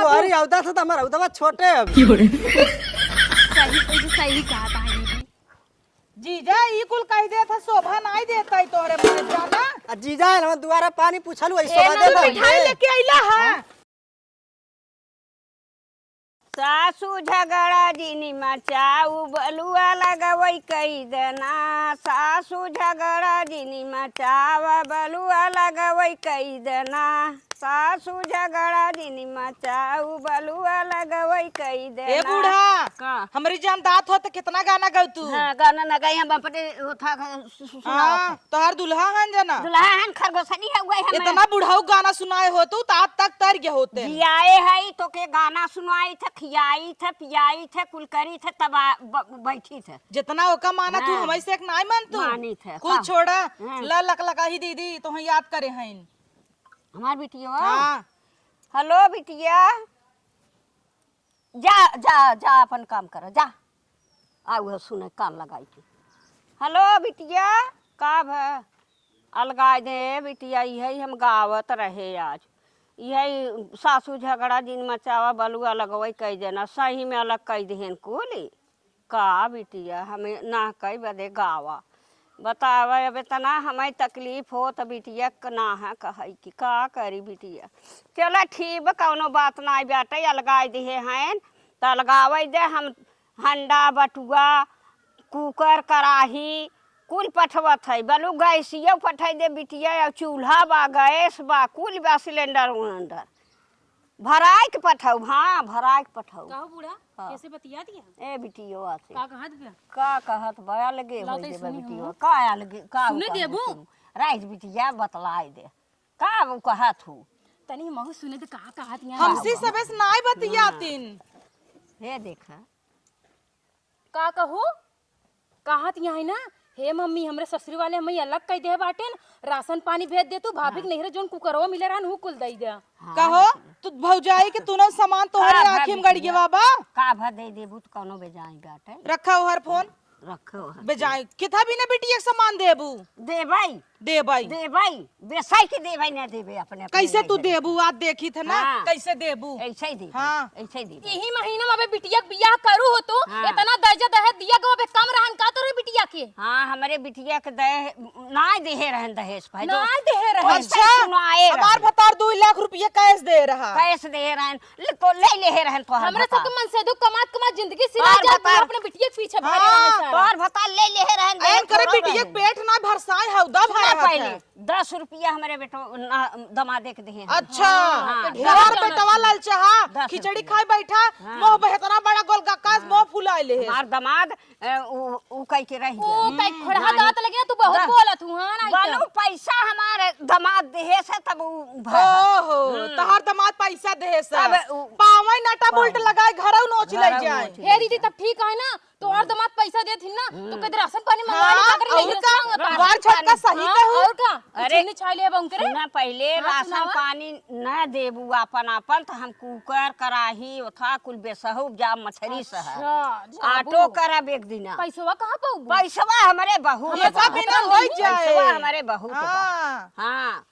तोहरी औदा से हमर औदा छोटे अभी सही कहा था जीजा ई कुल कह दे था शोभा नहीं देता है तोरे मन जाना। जीजा हम दुआरा पानी पूछलु ऐसो ए बादे ना मिठाई लेके आइला है। सासू झगड़ा जिनी मचाऊ बलुआ लगवई कई देना। सासू झगड़ा जिनी मचावा बलुआ लगवई कई देना। सासू झगड़ा जिनी मचाऊ बलुआ लगवई कई देना। ए बूढ़ा का हमरी जान दात हो तो कितना गाना गाउ तू। हाँ, गाना न गई हम अपने उठा हां तोहर दुल्हा हन जना दुल्हन खरगोशनी है गई हम इतना बुढ़ाऊ गाना सुनाए हो तू तात तक तर गए होते। जियाए है तो के गाना सुनाई थे खियाई थे पियाई थे कुल करी थे तब बैठी थे जितना ओका माना तू हाँ। हमई से एक नाई मान तू मानी थे कुल छोड़ा हाँ। ला लक लका ही दीदी तो याद करे हईन। हमार बिटिया हां हेलो बिटिया जा जा जा अपन काम कर जा आउ सुने कान लगाई के। हेलो बिटिया का भ अलगा दे बिटिया यही हम गावत रहे आज यही सासू झगड़ा जिन मचावा बलुआ लगवई कह देना सही में अलग कह देहन कुली का बिटिया हमें ना कह बदे गावा बतावा अब इतना हमें तकलीफ हो तो बिटिया ना है कहे कि का करी बिटिया। चला ठीक कौनो बात ना बाटे अलगाई दिए हैं तो अलगावे दे हम हंडा बटुआ कुकर कड़ाही कुल पठवत है बलू गैसियो पठाई दे बिटिया चूल्हा बा गैस बा कुल बा सिलेंडर उलेंडर भराई के पठाऊ। हाँ भराई के पठाऊ कहो बूढ़ा हाँ। कैसे बतिया दिया ए बिटियो आसे का कहत बे का कहत बया लगे हो लाते दे सुनी बिटियो हम। का आ लगे का सुने देबू? राइस बिटिया बतलाई दे का वो कहत हूँ तनी महु सुने तो का कहत दिया हमसी सबे से नाई बतियातिन। हे देखा का कहू कहत यहाँ है ना हे मम्मी हमरे ससुरी वाले हमें अलग कह दे बाटे राशन पानी भेज दे तू भाभी के नहरे जोन कुकरवा मिले रहन हु कुल दई दे। कहो तू भौजाई के तूने सामान तोहरे हाँ, आँखी में भाभी गड़िए बाबा का भर दे देबू तो कौनो बेजाई बाटे रखा हर फोन रखो बेजाई किथा भी ने बेटी एक सामान देबू दे भाई दे भाई बेसाई के दे भाई ना देबे अपने अपने कैसे नहीं तू देबे। देबू आज देखी थे ना हाँ। कैसे देबू ऐसे ही दे हाँ। ऐसे ही दे यही महीने में अबे बिटिया के बियाह करू हो तो हाँ। इतना दर्जा दहेज दिया गो अबे कम रहन का तो रे बिटिया के हाँ हमारे बिटिया के दे ना देहे रहन दहेज भाई ना देहे रहन। अच्छा सुनाए हमार भतार 2 लाख रुपया कैश दे रहा कैसे दे रहन तो ले रहे तो हमरा सब के मन से दो कमात जिंदगी सिरा और जा बता। अपने बिटिया के पीछे भागे हाँ, रहे सारा। तोर भता ले रहन एन करे बेटी एक पेट ना भरसाए है उदा सुना भाई पहले 10 रुपया हमारे बेटो दमादे के देहे अच्छा हाँ, हमार बेटवा लाल चाहा 10 खिचड़ी रुपया। खाए बैठा मोह बहतना बड़ा गोलगक्का मोह फुलाइले है हमार दमाद उ कह के रह ओ कई खड़हा दांत लगे तू बहुत बोलत हूं हां ना बालू पैसा हमारे दमाद देहे से तब ओहो तोहर दमाद पैसा दे से अब पावई नाटा बोल्ट लगाए घरौ नोच ले जाए हे दीदी तब ठीक है ना तो और दमाद पैसा देथिन ना तो कद राशन पानी मंगवा ली हाँ, का करे और का बार छटका सही कहू और का अरे, अरे छाई ले बंकरे सुना पहले हाँ, राशन सुनावा। पानी न देबू अपन तो हम कुकर कराही ओथा कुल बेसहु जा मछली सह आटो करब एक दिन पैसवा कहां पाऊ पैसवा हमारे बहुत पैसा बिना हो जाए पैसवा हमारे बहुत बा। हां हाँ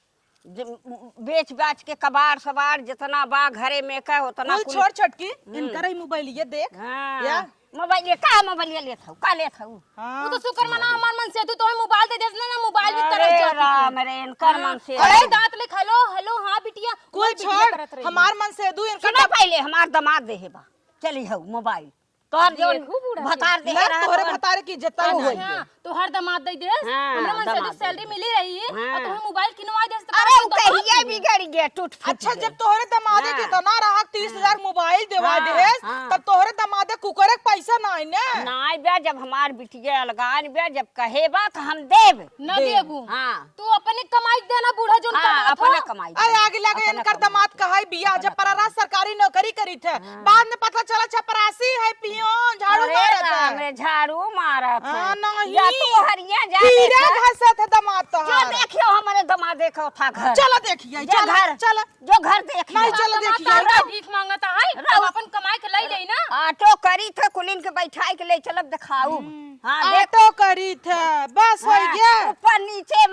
बेच बाच के कबाड़ सबाड़ जितना बा घरे में का उतना कुल छोड़ छटकी इनकर ही मोबाइल ये देख हाँ या? मोबाइल का मोबाइल ले थाऊ का ले थाऊ हां वो तो शुक्र मना हमार मन से तू मोबाइल दे देस ना मोबाइल भी तरफ अरे जाती राम रे इनकर मन से अरे दांत ले हेलो हेलो हां बिटिया कुल बिटिया करत छोड़ रही। हमार मन से दू इनका सुना पहले हमार दमाद देहे बा चली हऊ मोबाइल तोहर जो देखू बूढ़ा भतार देहे लग रहा तोहरे भतारे की इज्जत होई हां तो हर दमाद दे देस हाँ, हमरा मन से दमाद तो सैलरी मिली रही है हाँ। और तू मोबाइल किनवा देस तो अरे उ कहिए बिगड़ गया टूट फूट अच्छा गया। जब तोहरे दमादे हाँ। के तना रहा 30,000 मोबाइल देवा हाँ, देस हाँ। तब तोहरे दमादे कुकर के पैसा ना है ने नाई बे जब हमार बिटिया अलगान बे जब कहेबा तो हम देब न देबू हाँ तू अपने कमाई देना बूढ़ा जोन हाँ अपने कमाई अरे आगे लगे इनकर दमाद कहाई बिया जब पररा सरकारी नौकरी करी थे बाद में पता चला चपरासी है पियोन झाड़ू अरे मारत राम है रे झाड़ू मारा था हाँ, नहीं। या तू हरिया जा कीड़ा देखा। घसत है दमाद जो तोहार देखियो हमारे दमाद देखो था घर चलो देखिए जो चलो घर चलो जो घर देखियो नहीं, चलो देखिए। भीख मांगता है रहो। अब अपन कमाई के लाई ले ना ऑटो करी थे कुलिन के बैठाई के ले चलब दिखाऊ हाँ देख ऑटो करी थे बस हो गया ऊपर नीचे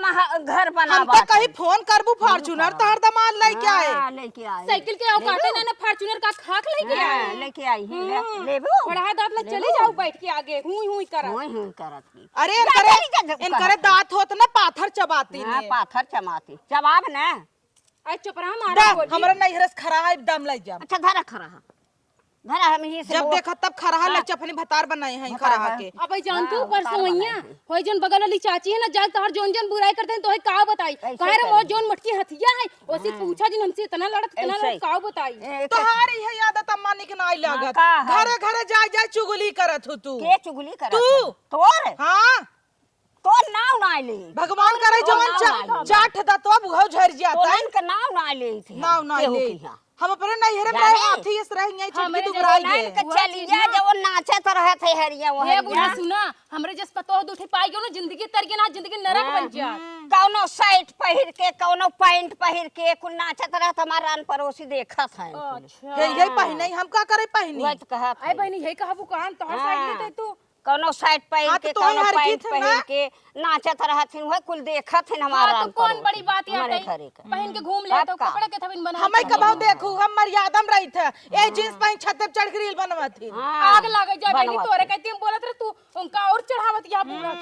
घर बना हम तो कहीं फोन करबू फॉर्च्यूनर तोहर दमाद लेके आए लेके आए साइकिल के औकाते ना फॉर्च्यूनर का खाक लेके आए लेके आई है लेबू पढ़ा दांत ले चले जाओ बैठ के आगे हुई हुई कर हुई करत की अरे इनकरे दांत होत ना पाथर चबाती हां ने पाथर चमाती जवाब ना आज चुप रहा मारा बोली हमरा नहीं हरस खरा है दम लग जा। अच्छा धरा खरा धरा हम ही से जब देखा तब खरा लग चपनी भतार बनाए हैं खरा के। अब जानते हो परसों वहिया होई जोन बगल वाली चाची है ना जाल तोहर जोन जोन बुराई करते हैं तो है का बताई कह रे वो जोन मटकी हथिया है ओसी पूछा जिन हमसे इतना लड़त का बताई तोहारी है आदत अम्मा निक नाई लागत का है? घरे घरे जाय जाय चुगली करत हो तू। के चुगली करत तू? तोर हां तोर नाव ना ले भगवान करे जवन चाट दा तो बुघौ झर जाता है। तोन के नाव ना ले थी नाव ना ले हम अपने नहीं हरे जाने? हाथी इस रही है हमरे छटकी तू जवान बुराई नाइन के है। चली जा जब वो नाचे तो रहे थे हरिया वो हे बुढ़ा सुना हमरे जस पतो दूठे पाई गयो ना जिंदगी तर के ना जिंदगी नरक बन जा कौनो शर्ट पहिर के कौनो पैंट पहिर के कुल नाचत रहे हमार रान पड़ोसी देखत है अच्छा ये पहने हम का करे पहनी वही तो कहत आई बहनी हे कहबू कान तोहर साइड लेते तू कौनो शर्ट पहिर हाँ, के तो तोहर कौनो हर पैंट गीत है पहिर ना? के नाचत रहथिन वही कुल देखत है हमार हाँ, रान तो कौन बड़ी बात है हमारे आते घरे का पहन के घूम ले तो आपका? कपड़ा के थबिन बना हमें कबाऊ देखू हम मर्यादम रही थे ए जींस पहन छत पे चढ़ के रील बनवाती। हाँ, आग लागे जा बहनी बनवा तोरे कहती हम बोलत रे तू उनका और चढ़ावत या पूरा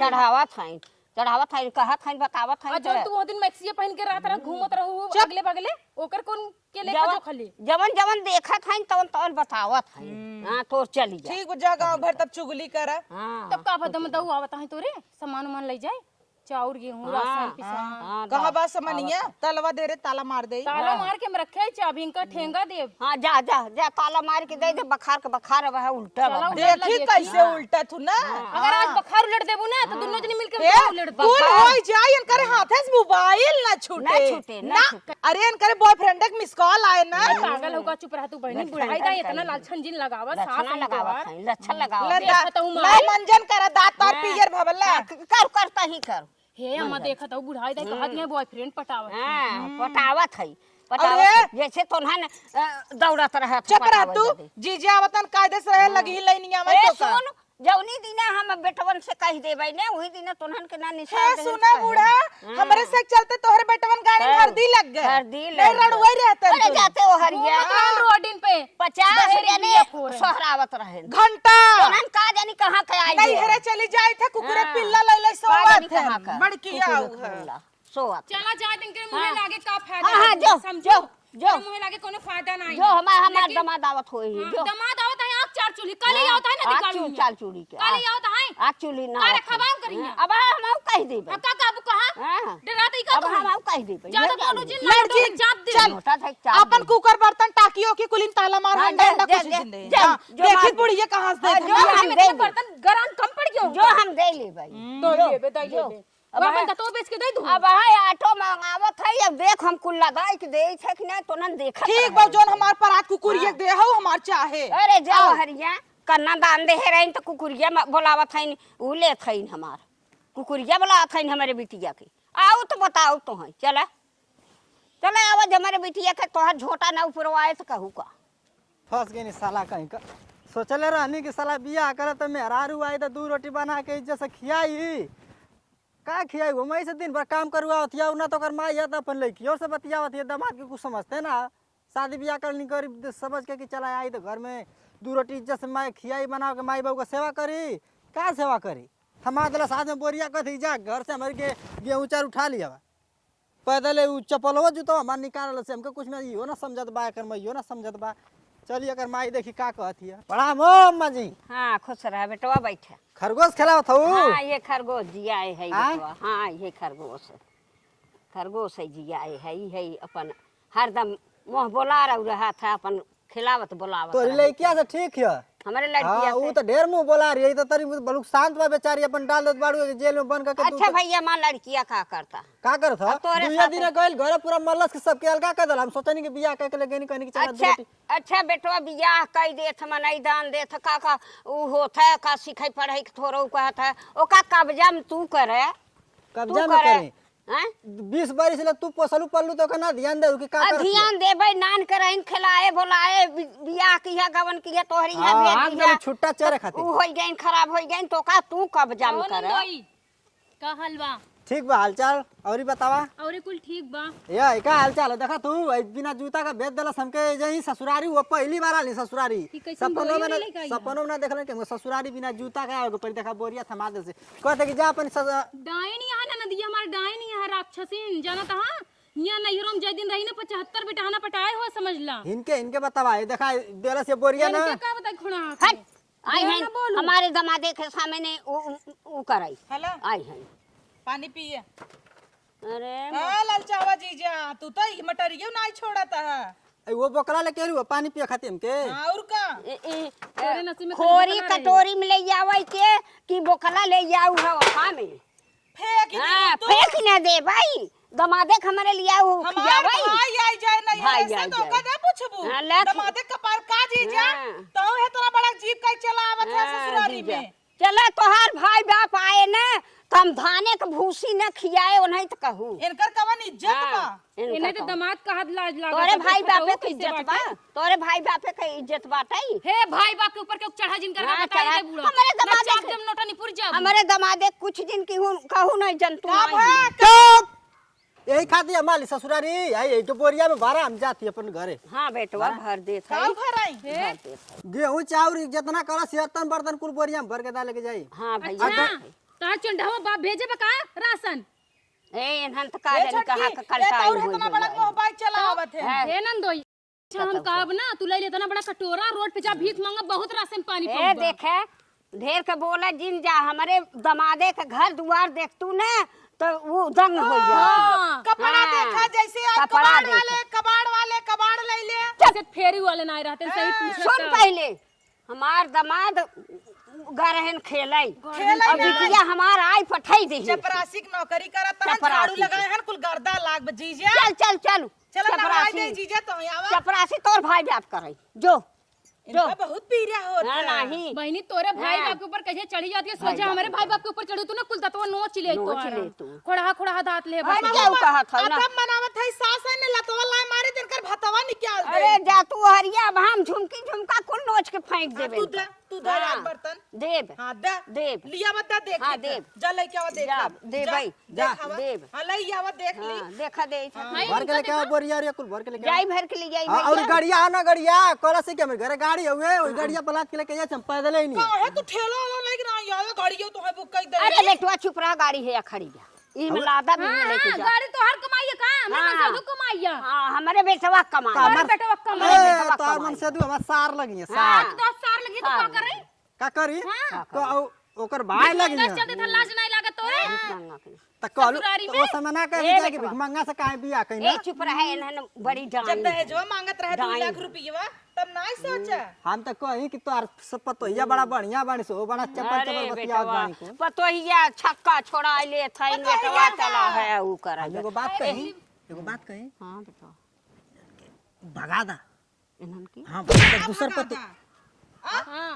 चढ़ावत है कहत है बतावत है अच्छा तू वो दिन मैक्सी पहन के रात रात घूमत रहू अगले बगले ओकर कौन के लेके जो खली जवन जवन देखत है तवन तवन बतावत है हां तो चली जा ठीक जा गांव भर तब चुगली कर। हां तब का बदम दऊ आवत है तोरे सामान उमान ले जाए चाउर गेहूं राशन पिसान कहा बात समनिया तलवा दे रे ताला मार दे। ताला मार के हम रखे चाबी इनका ठेंगा देब हां जा जा जा ताला मार के दे दे बखार के बखार वह उल्टा चला बा। देखी कैसे उल्टा तू ना अगर आज बखार उलट देबू ना तो दोनों जने मिलके हे उलट तू होई जाय इन करे हाथे से मोबाइल ना ना छूटे छूटे, ना छूटे। अरे इन करे बॉयफ्रेंड के मिस कॉल आए ना पागल होगा चुप रह तू बहनी बुढ़ाई दा इतना लालछन जिन लगावा साफ लक्षण लगावत है लक्षण लगावत ले देखत हूँ ले मंजन कर दांत और पियर भवला है। कर करता ही कर हे अम्मा देखत हूँ बुढ़ाई दा कहत है बॉयफ्रेंड पटावत हां पटावत है अरे! पटावत जैसे तोहन दौड़त रहत चुप रह तू जीजा आवतन कायदे से रहे लगी लाइनिया में ए तो का सुन जौनी दिना हम बेटवन से कह देबै ने वही दिना तोहन के ना हे निशान सुना बूढ़ा हमरे से चलते तोहरे बेटवन गाड़ी में हरदी लग गए हरदी लग नहीं गए। रड़ुई रहते अरे जाते हो हरिया रोडिन पे 50 बहरी ने बिया फोरन। सोहरावत रहे घंटा तोहन का जानी कहां के आई नहीं हरे चली जाए थे कुकुरे हाँ। पिल्ला ले ले का जानी सोवत है कहां का बड़की आऊ है सोवत चला जा दिन के मुंह लागे का फायदा हाँ, हाँ, है, जो, समझो जो। मुंह लागे कोनो फायदा नहीं जो हमार लेकिन- दमाद आवत होई जो दमाद आवत है आग चार चूल्ही कल ही आवता है ना आग निकालू चाल चूड़ी के कल ही आवता है आग चूड़ी ना अरे आवत है। खबाम करिया। अब हम कह देबै अब का काबू कहां हां डरा दई का अब हम कह देबै ज्यादा बोलू जिन लड़की चाप दे चल मोटा था चाप अपन कुकर बर्तन टाकियो की कुलिन ताला मार हाँ, हंडा हंडा दे, कुछ दे, जिंदे दे, हाँ, जो देखी मार- बुढ़िया कहां से हाँ, देख जो हम दे देबै। बर्तन गरान कम पड़ गयो जो हम दे लेबै तो लेबे दई जो। लेबे अब अब है- अपन तो बेच के दे दूं अब हाय आटो मंगावत है अब देख हम कुल लगाई के दे छै कि नहीं तो न देखत ठीक रहे। बा जोन हमार परात कुकुरिया दे हो हमार चाहे अरे जाओ हरिया कन्ना दान दे रही तो कुकुरिया बोलावत है उ ले थईन हमार कुकुरिया बोलावत है हमारे बिटिया के आओ तो बताओ तो है चला चला आवाज हमारे बिटिया के तोहर झोटा ना ऊपरवाए तो कहू का फंस गई साला कहीं का सोचले रहनी कि साला बियाह करे तो मेहरारू आई तो 2 रोटी बना के इज्जत से खियाई का खियाई वो मैं से दिन भर काम करुआ होतिया ना तो कर माई है तो अपन लड़की और से बतियावत है दामाद के कुछ समझते ना शादी ब्याह करनी गरीब समझ के कि चला आई तो घर में 2 रोटी इज्जत से माई खियाई बना के माई बहू का सेवा करी का सेवा करी हमारे दिला साथ में बोरिया कथी जा घर से हमारे के गेहूँ चार उठा लिया पैदल चप्पल जूतो हमार निकाल से हमको कुछ में इहो ना समझत बा कर मैं इहो ना समझत बा चलिए अगर माई देखी का कहती है प्रणाम हो अम्मा जी हाँ खुश रह बेटवा बैठे खरगोश खिलावत हूँ हाँ ये खरगोश जिया है हाँ? बेटवा हाँ ये खरगोश है जिया है अपन हरदम मुँह बोला रहा था अपन खिलावत बोलावत तो रहे। लड़किया से ठीक है हमारे हाँ लड़किया वो से तो ढेर मुंह बोला रही है तो तरी बलुक शांत बा बेचारी अपन डाल दत बाड़ू जेल में बंद करके अच्छा भैया माँ लड़किया का करता का करत अब तोहरे दुनिया साथे- दिन गइल घर पूरा मल्लस के सबके अलगा कर दल हम सोचनी कि बियाह करके लेके नहीं कहनी कि चला दो अच्छा रोटी अच्छा बेटवा बियाह कई देत मनई दान देत का ऊ होत है का सिखाई पढ़ाई के थोड़ा कहत है ओका कब्जा में तू करे कब्जा तू में करे करे 20 बारिश ले तू पोसलू पल्लू तो ना ध्यान दे कि का आ करत ध्यान देबै नान करैन खिलाए बोलाए बियाह किया गवन किया तोहरी हां भेज हम दिया तो छुट्टा चरे खातिर ऊ होई गइन खराब होई गइन तो का तू कब्जा में करे का हलवा ठीक बा हालचाल और ही बतावा। और कुल ठीक बा। ये का हालचाल है देखा तू बिना जूता का भेज देला हमके यही ससुरारी वो पहली बार आली ससुरारी कि कैसन सपनों बोरी में वाली लेके आई सपनों में ना देखल कि ससुरारी बिना जूता का आओगे पर देखा बोरिया थमा दे से कहते कि जा अपन डाइन यहाँ ना नदिया हमार डाइन यहाँ राक्षसीन जाना तहा यहाँ नैहरों में जय दिन रही ना 75 बिटाना पटाए हो समझला। इनके बतावा ये देखा देला से बोरिया ना का बताई खुणा हट आई हैं हमारे दमादे के सामने ऊ कराई हेलो आई हैं पानी पिए। अरे हाँ ललचावा जीजा तू तो ई मटरियो नहीं छोड़ता है। वो बोकला लेके आलू पानी पिया खाती हमके हाँ, और का तेरे नसीब में खोरी कटोरी में ले जावे के कि बोकला ले जाऊ हवा में फेंक दी हां तू। फेंक न दे भाई दमादे हमारे लिया वो हमार खियावाई भाई आई जाए नहीं भाई ऐसे आई तो जाए। कदे पूछबू हाँ, लाख- दमादे कपार का जीजा हाँ। तो है तोरा बड़ा जीप का चलावत है ससुरारी में। चला तोहार भाई बाप आए ना तम धाने के भूसी न खियाए ओनही त कहू इनकर कवन इज्जत बा। इन्हें तो दामाद का हाथ लाज लगा तोरे भाई बापे के इज्जत बा तोरे भाई बापे के इज्जत बाटई हे भाई बाप के ऊपर के चढ़ा जिनकर हाँ, बता चढ़ा। दे बूढ़ा हमारे ना दमाद चाप के- जब नोटा निपुर जा हमारे दमादे कुछ दिन की कहू नहीं जंतु का नहीं भा चुप यही खाती हमारी ससुरारी आई तो बोरिया में भरा हम जाती अपन घरे हां बेटवा भर दे का भराई भर दे गेहूं चाउर जितना करा सिहत्तर बर्तन कुल बोरिया में भर के डाले के जाई। हां भैया अच्छा ता चंडावा बाप भेजे बका राशन ए एनहन त का ए जानी कहा छोटकी, का ए कलटा तौर इतना बड़ा मोबाइल चलावत है। हे नंदोई अच्छा हम कहब ना तू ले लेता ना बड़ा कटोरा रोड पे जा भीख मांगा बहुत राशन पानी ए पहुंच देखे ढेर के बोला जिन जा हमारे दमादे के घर दुआर देख तू ना तो वो दंग हो जा हां कपड़ा हाँ, देखा जैसे आज कपड़ा कबाड़ ले ले जैसे फेरी वाले ना रहते सही पूछता सुन पहले हमार दमाद गरहन खेलाई खेलाई अब बिटिया हमार आई पठाई दे चपरासी की नौकरी करत है चपरासी झाड़ू की। लगाए हन कुल गर्दा लाग जीजा चल चल चल चल नवाई दे जीजा तो आवा चपरासी तोर भाई बाप कराई जो इनका बहुत पीरिया होता ना है। नहीं बहनी तोरे भाई हाँ। बाप के ऊपर कैसे चढ़ी जाती है भाई सोचा बाप हमारे भाई बाप के ऊपर चढ़ी तू ना कुल तत्व नोच ले तो नोच ले तू। खोड़ा दांत ले अरे बस। क्या कहा था ना तब मनावत है सास है ने लतवा लाई मारे तिनकर भतवा निकाल दे। अरे जा तू हरिया अब हम झुमकी झुमका कुल नोच के फेंक हाँ, देबे तू दे हाँ। आज बर्तन देब हां दे देब लिया मत देख हाँ, ली देब। जा ले के आवा देख जा, ली। दे जा, भाई, जा देब। हां ले आवा देख ली हां देखा दे भर के लेके आओ बोरिया रे कुल भर के लेके आओ। जाई भर के ले जाई हाँ, और भैया गाड़िया है ना गाड़िया कोला से क्या मेरे घरे गाड़ी हुए वही गाड़िया पलाट के लेके जाए हम पैदल ही नहीं काहे तू ठेला वाला लेके ना यार गाड़ियों तो है बुक कर दे अरे बेटवा चुप रहा गाड़ी है या खड़ी जा ई में लादा भी हाँ, लेके हाँ, जा गाड़ी तो हर कमाइए का हमने हाँ। मन से कमाइया हां हमारे बेटवा कमा हमारे बेटवा कमाई ए तो और मन से दू हमार सार लगी है सार हाँ। 10 साल लगी तो का करे का करी हाँ। तो ओकर भाई लगी दस चलते था लाज नहीं लागत तोरे त कहलू ससुरारी तो में? ओ समय ना कह ए दिया कि बेटवा। भिखमंगा से काहे बिया कहीं ए ना चुप रहा इन्हन बड़ी जब जान दहेजवा मांगत रहे 2 डाइन। लाख रुपया तब नहीं सोचा हम तो कही कि तोर सब तो ये बड़ा बढ़िया बानी सो बड़ा चप्पल अरे चप्पल बतियात बेटवा बानी को पतोहिया छक्का छोड़ा ले था बेटवा चला है ऊ कर हम एगो बात कही हां बेटवा भगा दा इन्हन की हां भगा दा दूसर पति हां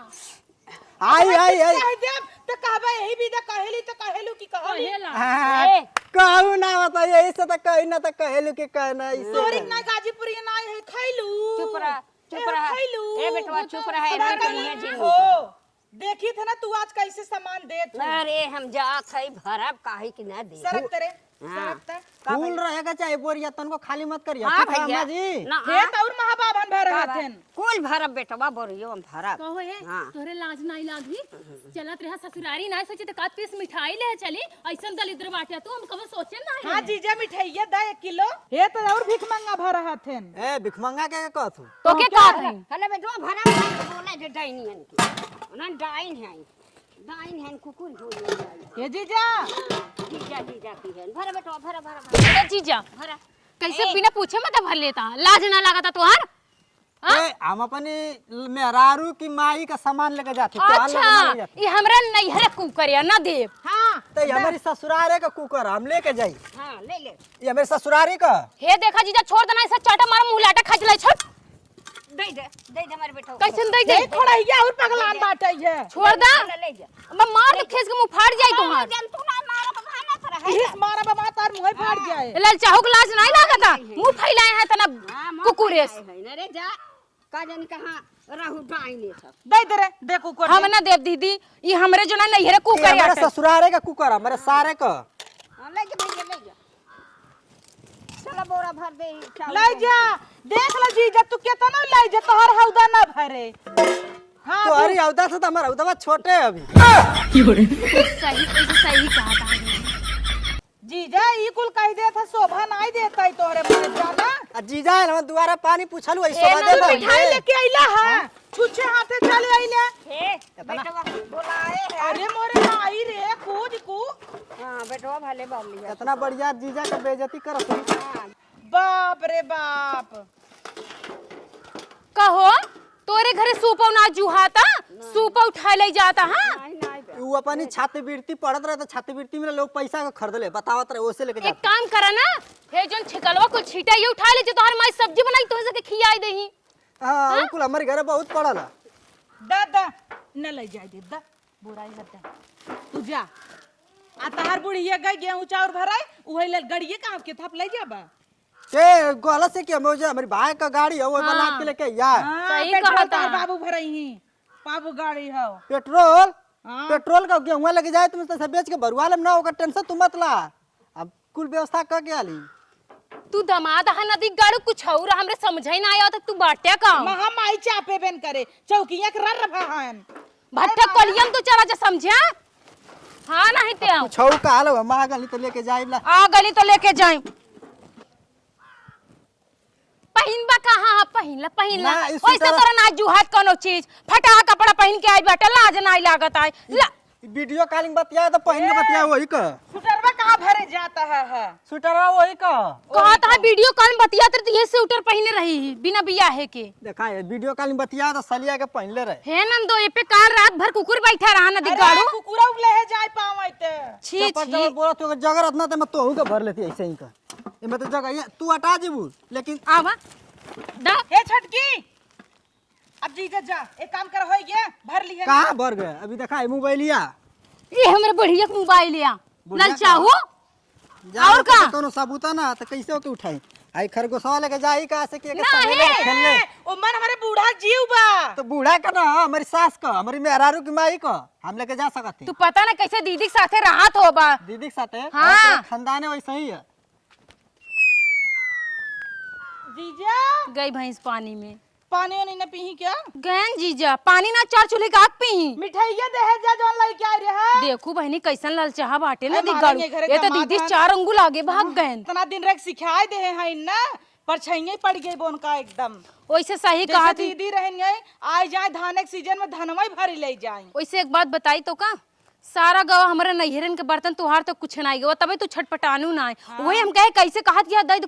आई आई आई कह दे तो कहबा यही भी कहेली तो कहेलू की कहली कहेला हाँ, ए। कहू ना बता यही से तो कही ना तो कहलू कि कहना तोरी इसे ना गाजीपुरी ना है खैलू चुप रहा खैलू ए बेटवा चुप रहा इन्हन की नहीं है हो जी देखी थे ना तू आज कैसे सामान देत हो। अरे हम जात है भरब काहे कि ना दे सरक तेरे हाँ। सरक ते फूल रहेगा चाहे बोरिया तनको खाली मत करिए हां ठीक है भैया अम्मा जी ना हे तो और महाबाबन भर रहे थे कुल भरब बेटवा बोरियो हम भरब कहो है हाँ। तोरे लाज नहीं लागी चलत रहा ससुरारी नहीं सोचे तो का पीस मिठाई ले चली ऐसन दलिद्र बाटे तू हम कबो सोचे ना हां जीजा मिठाइया दा 1 किलो हे तो और भीख मंगा भर रहे थे ए भिखमंगा के कहतू तो के का है हले बेटवा भरब बोला जे डाइनियन की ना डाइन है डाइन है कुकुर हो हे जीजा जीजा जीजा की है भर बेटवा भर ए जीजा भर कैसे बिना पूछे मत भर लेता लाज ना लागता तोहार ए हम अपनी मेहरारू की माई का सामान लेके जाते तो हाल लेके नहीं अच्छा जाते ये हमरा नैहर कुकरिया ना देव हां तो ये हमारी ससुरारे का कुकर हम लेके जाई हां ले ले ये हमारी ससुरारी का हे देखा जीजा छोड़ देना ऐसा चाटा मार मुंह लाटा खच ले छोड़ दे हमारे बेटा कैसे दे दे ये खड़ैया और पगलान बाटे है छोड़ दा ले जा अब मार के खेस के मुंह फाड़ जाई तोहार जन तू ना मारा बहाना कर है इस मारा बाबा तार मुंह फाड़ जाए लाल चाहू के लाज नहीं लागता मुंह फैलाए है तना कुकुरेस है रे जा का जानी कहां रहू डाइने सब दे दे रे देखो को हम ना देव दीदी ये हमरे जो ना नैहर ये कुकरिया हमारे ससुरारे का कुकर हमारे सारे का ले ला बोरा भर दे चावल ले जा, देख लो जीजा तू कितना ले जा, तोहर हौदा ना भरे। हाँ तो अरे औदा से तो हमारा औदा छोटे है अभी। सही कहा था जीजा ई कुल कह दे था, शोभा नहीं देता है तोहरे मुझे ज्यादा। आ जीजा है ना दुआरा पानी पूछलू ऐसे ए, बात ना, है मिठाई लेके आइला है, छुच्छे हाथे चले आइले। हे बेटवा बुलाए है। अरे मोरे माई रे, कूद कू। हां बेटवा भले बोल लिया। इतना बढ़िया जीजा का बेइज्जती करत हूँ। बाप रे बाप। कहो तोरे घरे सूपा ना जुहाता, सूपा उठा ले जाता। हाँ नहीं नहीं वो अपनी छात्रवृत्ति पढ़त रहे तो छात्रवृत्ति में लोग पैसा का खरीद ले बतावत रहे ओसे लेके एक जाते। काम करा ना, हे जोन छिकलवा को छीटा ये उठा ले जो तोहर माई सब्जी बनाई तो से खियाई देही। हाँ बिल्कुल हमारे घर बहुत पड़ल है। दादा न ले जाए दे दा, बुराई लगता तू जा। आ तहार बुढ़िया गई गेहूं चाउर भराई, उहे ले गड़िए कहां के थप ले जाबा। के गोला से क्या मौजा हमारी भाई का गाड़ी है वो बना के लेके या हां सही पेट्रोल कहा तोहर था। बाबू भरई ही, बाबू गाड़ी हो। पेट्रोल हाँ। पेट्रोल का गेहूं लेके जाए तुम तो बेच के भरवा ले ना होगा, टेंशन तुम मत ला। अब कुल व्यवस्था कर के आली। तू दमाद है नदी गाड़ू कुछ और हमरे समझाई ना आया तो तू बाटिया का महा माई चापे बेन करे, चौकिया के रर रभान। भट्टा कलियम तो चला जा समझा। हाँ नहीं ते आओ छौ का हाल है मां गली तो लेके जाए ला। आ गली तो लेके जाए। पहिनबा कहाँ है, पहिन ला ना, इसी वैसे तरह- तोरा ना जुहात कोनो चीज फटा कपड़ा पहन के आई बेटा लाज ना लागत आई ला। वीडियो कॉलिंग बतिया तो पहन के बतिया वही का सुटरवा कहां भरे जाता है। स्वेटर वही का कहा था वीडियो कॉल में बतियाते तो ये स्वेटर पहने रही बिना बियाहे के। देखा है वीडियो कॉलिंग बतिया तो सलिया के पहन ले रहे। हे नंदो ये पे काल रात भर कुकुर बैठा रहा नदी गाड़ू। अरे कुकुरा उगले है जाए पावैते। छी चप्पल छी चप्पल बोला तो जगह रत्ना तो मैं तोहू के भर लेती ऐसे ही का। ये मतलब जगह ये तू हटा जेबू लेकिन आवा दा हे छटकी, अब जीजा जा, एक काम कर हो गया भर लिए। कहाँ भर गए अभी देखा है मोबाइलिया ये हमरे बढ़िया मोबाइल या बढ़िया नल चाहू जा और का? कोनो सबूत ना तो कैसे होके उठाई आई खरगोशवा लेके जाई का से के ना, संगे हे, खेल ले। ओ मन हमारे बूढ़ा जीव बा। तो बूढ़ा का ना हमारी सास का हमारी मेहरारू की माई का हम लेके जा सकते तू पता ना कैसे दीदी के साथे राहत हो बा। दीदी के साथ है हाँ। खानदान है वैसे ही है। जीजा गई भैंस पानी में पानी नहीं न पीही क्या? गैन जीजा पानी ना चार चूल्हे का आग पी। मिठाइया दे जा जोन लइके आ रे है। देखू बहनी कैसन ललचाहा बाटे अरे नदी मारेंगे गाड़ू। घरे ये तो कमात दीदी है। 4 अंगुल आगे भाग गए। इतना दिन रख सिखाए दे है ना, पर छैये पड़ गई बोन का एकदम। वैसे सही कहा जैसे थी। दीदी रहेंगे आए जाए धान के सीजन में धनवा ही भरी ले जाए। वैसे एक बात बताई तो का सारा गवा हमारे नैहरन के बर्तन तुहार तो कुछ नहीं गवा तबे तू छटपटानू ना है। वही हम कहे कैसे कहत किया दई दई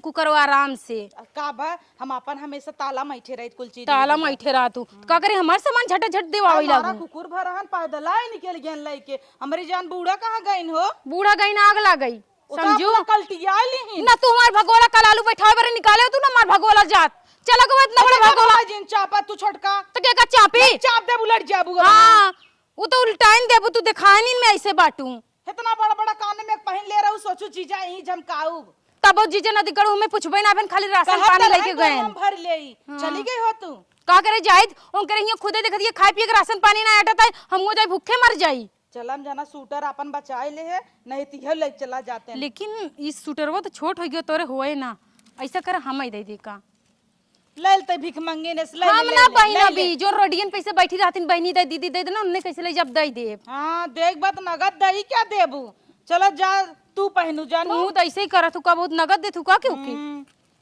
कुकरवा आराम से का बा हम अपन हमेशा ताला मैठे रही कुल चीज। ताला मैठे रहा तू का करे हमार सामान झट देवावी हमारा लागू। कुकुर भरहन पैदल ही निकल गए लइके। हमारी जान बूढ़ा कहाँ गईन हो? बूढ़ा गई ना आग ला गई समझू कल्टिया ली ना तू हमार भगोला कल आलू बैठावे बारे निकाले तू ना हमार भगोला जात चला गवा इतना बड़ा भगोला जिन चापा तू छोटका तो क्या का चापी चाप दे बुलट जाबू। हां वो तो उल्टाइन देबू तू दिखाई नहीं मैं ऐसे बाटू इतना बड़ा बड़ा कान में पहन ले रहा हूँ, सोचू चीजा यही झमकाऊ। तब जीजे नदी गड़ू में पूछबे ना बन खाली राशन पानी लेके गए हम भर ले चली गई हो तू। का करे जाहिद उन करे हिया खुदे देखत ये खाए पिए के राशन पानी ना आटत है हम हो जाए भूखे मर जाई। चलम जाना सूटर अपन बचाए ले है, नहीं तो यह ले चला जाते हैं। लेकिन इस सूटरवा तो छोट हो गयो तोरे होए ना ऐसा कर हम ही दे दे का ले भिख मंगे ने ले हम ना बहिना भी जो रोडियन पैसे बैठी रहतिन बहिनी दे दीदी दे देना उन्ने कैसे ले जब दई दे। हाँ देख बात नगद दही क्या देबू। चलो जा तू पहनू जानू। तू तो ऐसे ही करत तू का बहुत नगद दे तू का क्यों की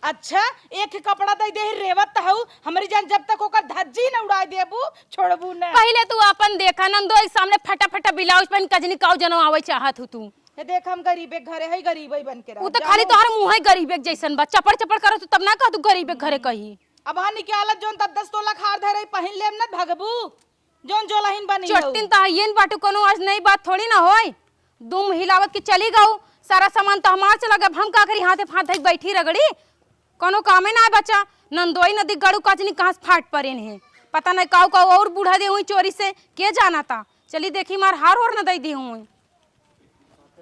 अच्छा एक कपड़ा दे दे रेवत हऊ हमारी जान जब तक ओकर धज्जी न उड़ा देबू छोड़बू न। पहले तू अपन देखा नंदो एक सामने फटा फटा ब्लाउज पहन कजनी काऊ जनो आवे चाहत हूं तू। ये देख हम गरीबे घरे है गरीबे बन के रह। उ तो खाली तोहर मुंह है गरीब एक जैसन बा चपड़ चपड़ करत तब ना कह तू गरीब घरे कही। अब हाँ निकालत जोन 10 तोला खार धरे पहन लेम न भगबू जोन जोलहिन बनी हऊ। चट्टिन तो हयन बाटू कोनो आज नई बात थोड़ी ना होय दुम हिलावत के चली गऊ सारा सामान तो हमार चला गए हम का करी हाथे फाथ बैठी रगड़ी कोनो कामे ना बचा नंदोई नदी गड़ू काचनी कहां से फाट परेन है पता नहीं काऊ काऊ और बूढ़ा दे हुई चोरी से के जाना था। चली देखी मार हार और न दई दी हुई।